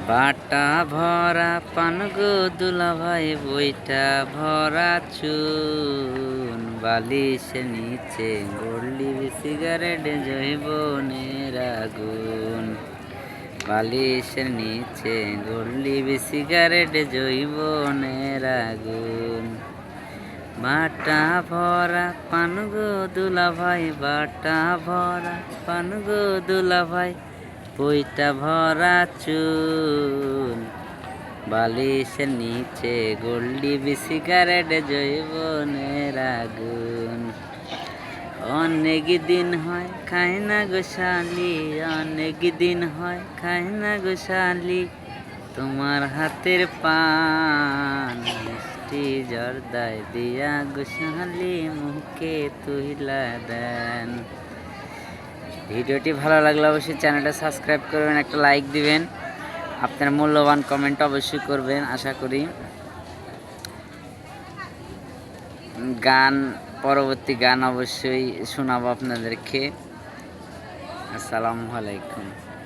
বাটা ভরা পান গো দুলাভাই, বইটা ভরা চুন, বালিশের নিচে গড়লি সিগারেট, জৈবনের আগুন। বালিশের নিচে গড়লি সিগারেট, জৈবনের আগুন। বাটা ভরা পান গো দুলাভাই, বাটা ভরা পান গো দুলাভাই, বইটা ভরা চুন, বালিশের নিচে গড়লি সিগারেট, জৈবনের আগুন। অনেক দিন হয় খাই না গো শালি, অনেক দিন হয় খাই না গো শালি, তোমার হাতের পান, মিষ্টি জর্দায় দিয়া গো শালি, মুখে তুইলা দেন। ভিডিওটি ভালো লাগলে অবশ্যই চ্যানেলটা সাবস্ক্রাইব করবেন, একটা লাইক দিবেন, আপনার মূল্যবান কমেন্ট অবশ্যই করবেন। আশা করি পরবর্তী গান অবশ্যই শোনাবো আপনাদেরকে। আসসালামু আলাইকুম।